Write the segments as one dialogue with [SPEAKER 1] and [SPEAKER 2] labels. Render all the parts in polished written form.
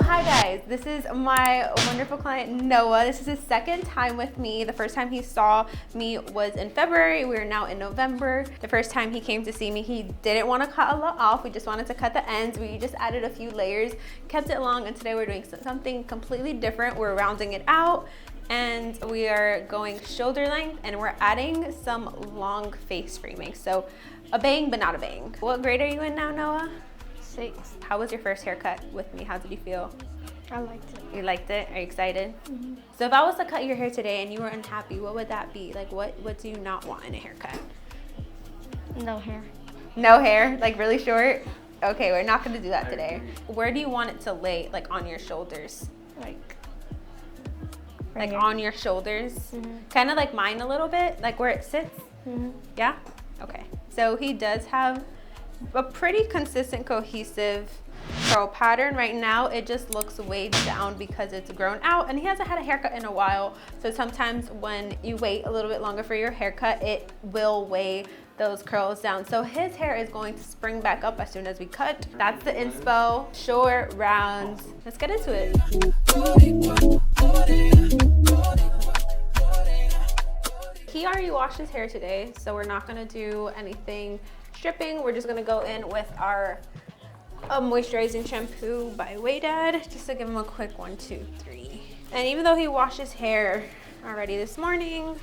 [SPEAKER 1] Hi guys, this is my wonderful client Noah. This is his second time with me. The first time he saw me was in February. We're now in November. The first time he came to see me, he didn't want to cut a lot off. We just wanted to cut the ends. We just added a few layers, kept it long, and today we're doing something completely different. We're rounding it out and we are going shoulder length, and we're adding some long face framing. So a bang, but not a bang. What grade are you in now, Noah?
[SPEAKER 2] 6.
[SPEAKER 1] How was your first haircut with me? How did you feel?
[SPEAKER 2] I liked it.
[SPEAKER 1] You liked it? Are you excited?
[SPEAKER 2] Mm-hmm.
[SPEAKER 1] So if I was to cut your hair today and you were unhappy, what would that be? Like what do you not want in a haircut?
[SPEAKER 2] No hair.
[SPEAKER 1] No hair? Like really short? Okay, we're not gonna do that today. Where do you want it to lay? Like on your shoulders?
[SPEAKER 2] Like
[SPEAKER 1] Like on your shoulders?
[SPEAKER 2] Mm-hmm.
[SPEAKER 1] Kind of like mine a little bit? Like where it sits?
[SPEAKER 2] Mm-hmm.
[SPEAKER 1] Yeah? Okay. So he does have a pretty consistent, cohesive curl pattern. Right now it just looks weighed down because it's grown out, and he hasn't had a haircut in a while. So sometimes when you wait a little bit longer for your haircut, it will weigh those curls down. So his hair is going to spring back up as soon as we cut. That's the inspo. Short, rounds. Let's get into it. He already washed his hair today, so we're not gonna do anything stripping. We're just gonna go in with our moisturizing shampoo by Waydad, just to give him a quick 1, 2, 3. And even though he washed his hair already this morning,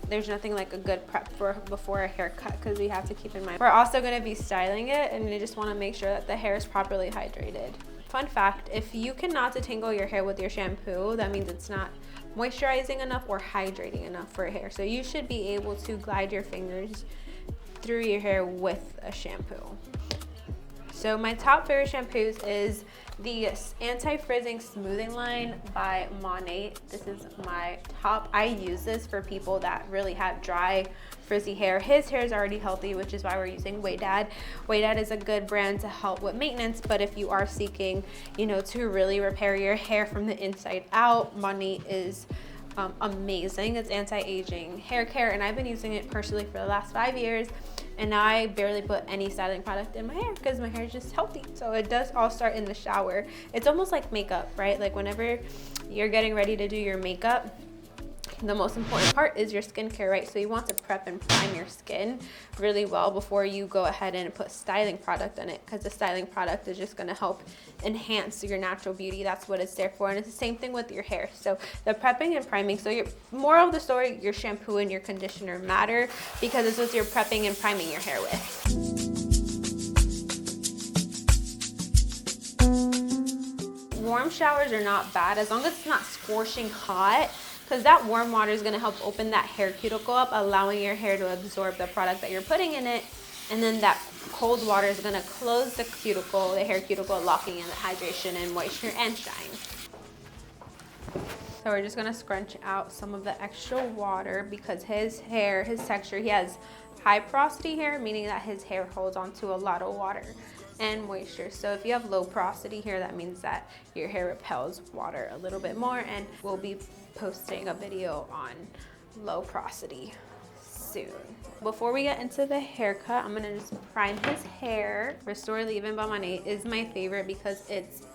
[SPEAKER 1] there's nothing like a good prep for before a haircut, because we have to keep in mind we're also going to be styling it, and we just want to make sure that the hair is properly hydrated. Fun fact, if you cannot detangle your hair with your shampoo, that means it's not moisturizing enough or hydrating enough for hair. So you should be able to glide your fingers through your hair with a shampoo. So my top favorite shampoos is the anti-frizzing smoothing line by MONAT. This is my top. I use this for people that really have dry, frizzy hair. His hair is already healthy, which is why we're using Waydad. Waydad is a good brand to help with maintenance, but if you are seeking, to really repair your hair from the inside out, MONAT is amazing. It's anti-aging hair care, and I've been using it personally for the last 5 years, and now I barely put any styling product in my hair because my hair is just healthy. So it does all start in the shower. It's almost like makeup, right? Like whenever you're getting ready to do your makeup, the most important part is your skincare, right? So you want to prep and prime your skin really well before you go ahead and put styling product on it, because the styling product is just going to help enhance your natural beauty. That's what it's there for. And it's the same thing with your hair. So the prepping and priming. So your moral of the story, your shampoo and your conditioner matter, because it's what you're prepping and priming your hair with. Warm showers are not bad as long as it's not scorching hot, because that warm water is going to help open that hair cuticle up, allowing your hair to absorb the product that you're putting in it. And then that cold water is going to close the cuticle, the hair cuticle, locking in the hydration and moisture and shine. So we're just going to scrunch out some of the extra water, because his hair, his texture, he has high porosity hair, meaning that his hair holds onto a lot of water and moisture. So if you have low porosity hair, that means that your hair repels water a little bit more, and we'll be posting a video on low porosity soon. Before we get into the haircut, I'm gonna just prime his hair. Restore Leave-In by MONAT is my favorite because it's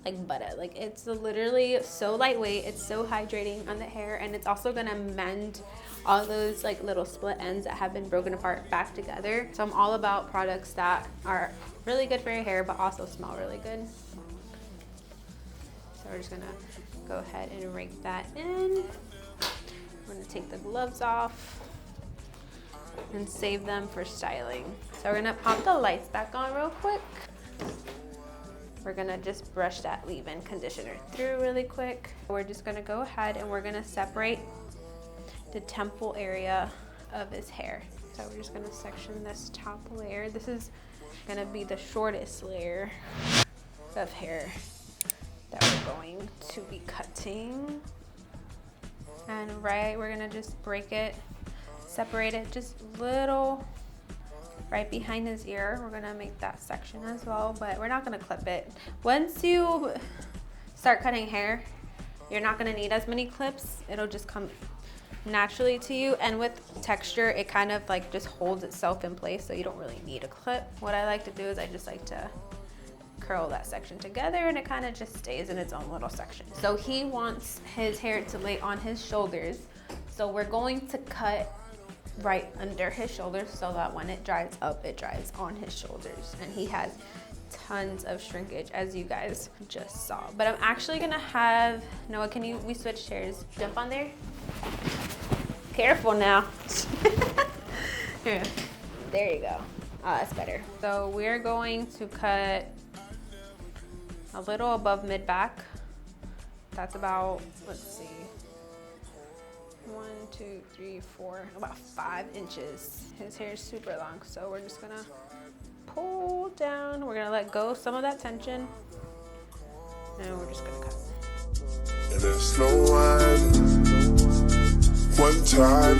[SPEAKER 1] like butter. Like it's literally so lightweight, it's so hydrating on the hair, and it's also gonna mend all those like little split ends that have been broken apart back together. So I'm all about products that are really good for your hair but also smell really good. So we're just gonna go ahead and rake that in. I'm gonna take the gloves off and save them for styling. So we're gonna pop the lights back on real quick. We're gonna just brush that leave-in conditioner through really quick. We're just gonna go ahead and we're gonna separate the temple area of his hair. So we're just gonna section this top layer. This is gonna be the shortest layer of hair that we're going to be cutting. And we're gonna just break it, separate it just little right behind his ear. We're gonna make that section as well, but we're not gonna clip it. Once you start cutting hair, you're not gonna need as many clips. It'll just come naturally to you, and with texture it kind of like just holds itself in place, so you don't really need a clip. What I like to do is I just like to curl that section together, and it kind of just stays in its own little section. So he wants his hair to lay on his shoulders. So we're going to cut right under his shoulders so that when it dries up, it dries on his shoulders. And he has tons of shrinkage, as you guys just saw. But I'm actually gonna have, Noah, we switch chairs? Jump on there. Careful now. Here. There you go. Oh, that's better. So we're going to cut a little above mid-back. That's about, let's see, 1, 2, 3, 4, about 5 inches. His hair is super long, so we're just gonna pull down. We're gonna let go some of that tension, and we're just gonna cut.
[SPEAKER 3] And a slow one time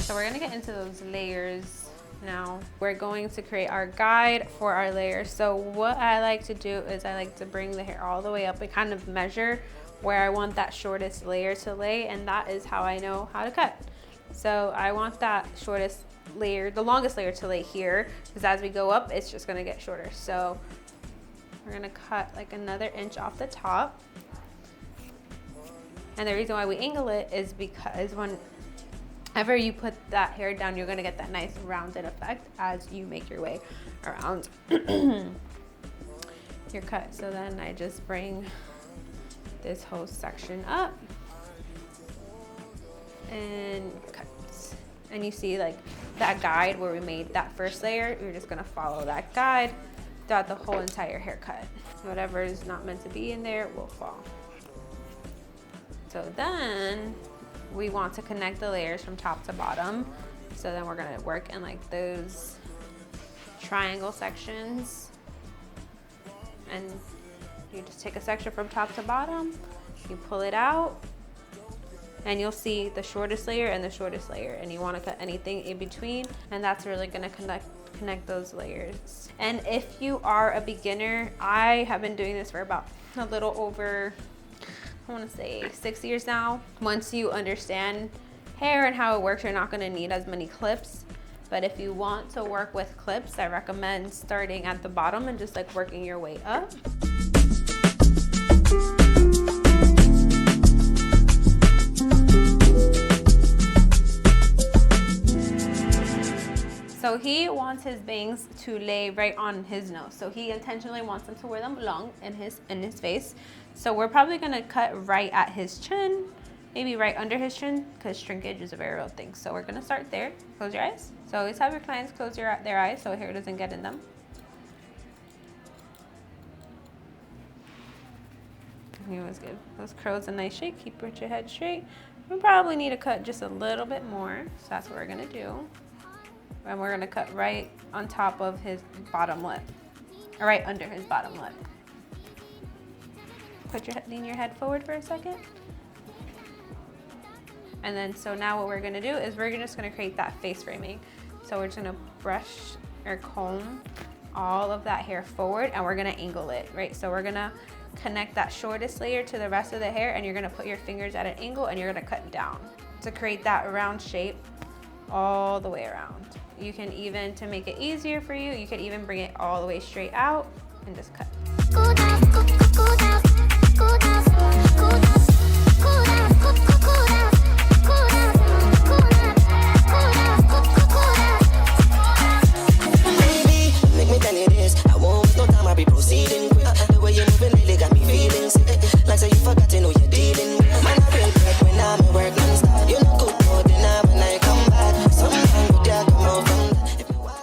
[SPEAKER 1] So we're gonna get into those layers now. We're going to create our guide for our layers. So what I like to do is I like to bring the hair all the way up and kind of measure where I want that shortest layer to lay, and that is how I know how to cut. So I want that shortest layer, the longest layer, to lay here, because as we go up, it's just gonna get shorter. So we're gonna cut like another inch off the top. And the reason why we angle it is because whenever you put that hair down, you're gonna get that nice rounded effect as you make your way around your cut. So then I just bring this whole section up and cut. And you see like that guide where we made that first layer, you're just gonna follow that guide throughout the whole entire haircut. Whatever is not meant to be in there will fall. So then we want to connect the layers from top to bottom. So then we're gonna work in like those triangle sections. And you just take a section from top to bottom, you pull it out, and you'll see the shortest layer and the shortest layer, and you want to cut anything in between, and that's really going to connect those layers. And if you are a beginner, I have been doing this for about a little over, I want to say 6 years now. Once you understand hair and how it works, you're not going to need as many clips. But if you want to work with clips, I recommend starting at the bottom and just like working your way up. So he wants his bangs to lay right on his nose. So he intentionally wants them to wear them long in his face. So we're probably gonna cut right at his chin, maybe right under his chin, because shrinkage is a very real thing. So we're gonna start there. Close your eyes. So always have your clients close their eyes so hair doesn't get in them. You always give those curls a nice shake. Keep your head straight. We probably need to cut just a little bit more. So that's what we're gonna do. And we're gonna cut right on top of his bottom lip, or right under his bottom lip. Lean your head forward for a second. And then, so now what we're gonna do is we're just gonna create that face framing. So we're just gonna brush or comb all of that hair forward, and we're gonna angle it, right? So we're gonna connect that shortest layer to the rest of the hair, and you're gonna put your fingers at an angle, and you're gonna cut down to create that round shape all the way around. You can even, to make it easier for you, you can even bring it all the way straight out and just cut.
[SPEAKER 4] Baby, make me tell you this. I won't waste no time, I'll be proceeding quick. The way you're moving lately got me feeling sick. Like say you forgot to know you're dealing with. Man, I feel good when I'm at work non-stop. You know good for dinner when I come back. Sometimes we dare come out from that.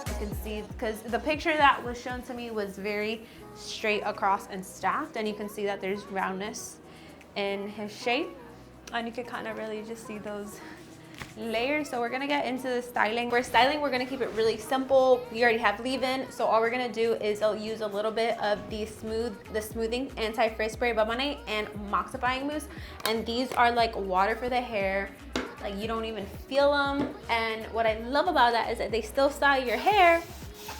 [SPEAKER 1] You can see, because the picture that was shown to me was very straight across and stacked, and you can see that there's roundness in his shape, and you can kind of really just see those layers. So we're gonna get into the styling. For styling, we're gonna keep it really simple. We already have leave-in, so all we're gonna do is I'll use a little bit of the smoothing anti-frizz spray by MONAT and moxifying mousse, and these are like water for the hair. Like, you don't even feel them, and what I love about that is that they still style your hair,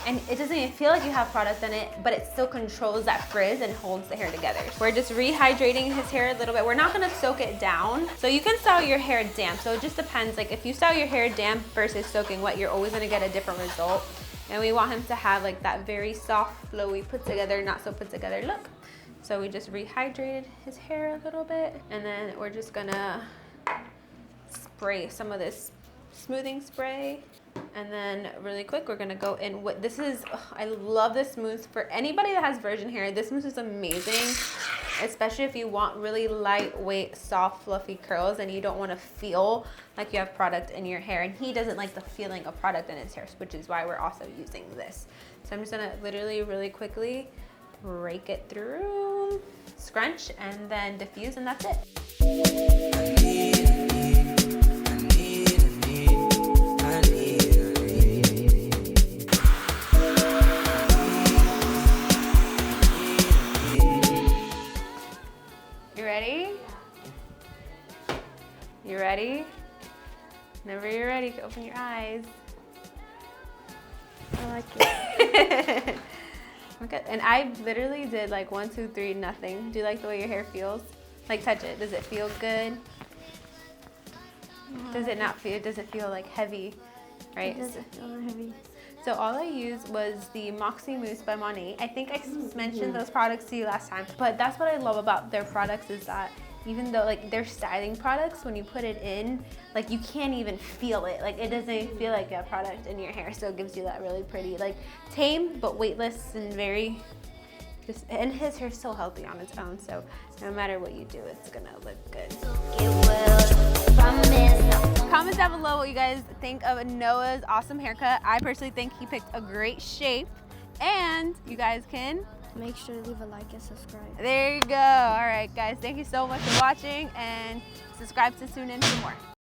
[SPEAKER 1] and it doesn't even feel like you have product in it, but it still controls that frizz and holds the hair together. We're just rehydrating his hair a little bit. We're not gonna soak it down. So you can style your hair damp. So it just depends. Like if you style your hair damp versus soaking wet, you're always gonna get a different result. And we want him to have like that very soft, flowy, put together, not so put together look. So we just rehydrated his hair a little bit, and then we're just gonna spray some of this smoothing spray. And then really quick, we're gonna go in with, this is, I love this mousse. For anybody that has virgin hair, this mousse is amazing, especially if you want really lightweight, soft, fluffy curls and you don't wanna feel like you have product in your hair. And he doesn't like the feeling of product in his hair, which is why we're also using this. So I'm just gonna literally really quickly rake it through, scrunch, and then diffuse, and that's it. You ready? You ready? Whenever you're ready, open your eyes.
[SPEAKER 2] I like it.
[SPEAKER 1] Okay. And I literally did like 1, 2, 3, nothing. Do you like the way your hair feels? Like touch it. Does it feel good? Does it not feel, does it feel like heavy? Right?
[SPEAKER 2] It doesn't feel heavy.
[SPEAKER 1] So all I used was the Moxie Mousse by MONAT. I think I mentioned those products to you last time, but that's what I love about their products is that even though like they're styling products, when you put it in, like you can't even feel it. Like it doesn't even feel like you have product in your hair, so it gives you that really pretty, like tame but weightless and very just, and his hair's so healthy on its own, so no matter what you do, it's gonna look good. Comment down below what you guys think of Noah's awesome haircut. I personally think he picked a great shape, and you guys can
[SPEAKER 2] Make sure to leave a like and subscribe.
[SPEAKER 1] there you go. All right guys, thank you so much for watching, and subscribe to tune in for more.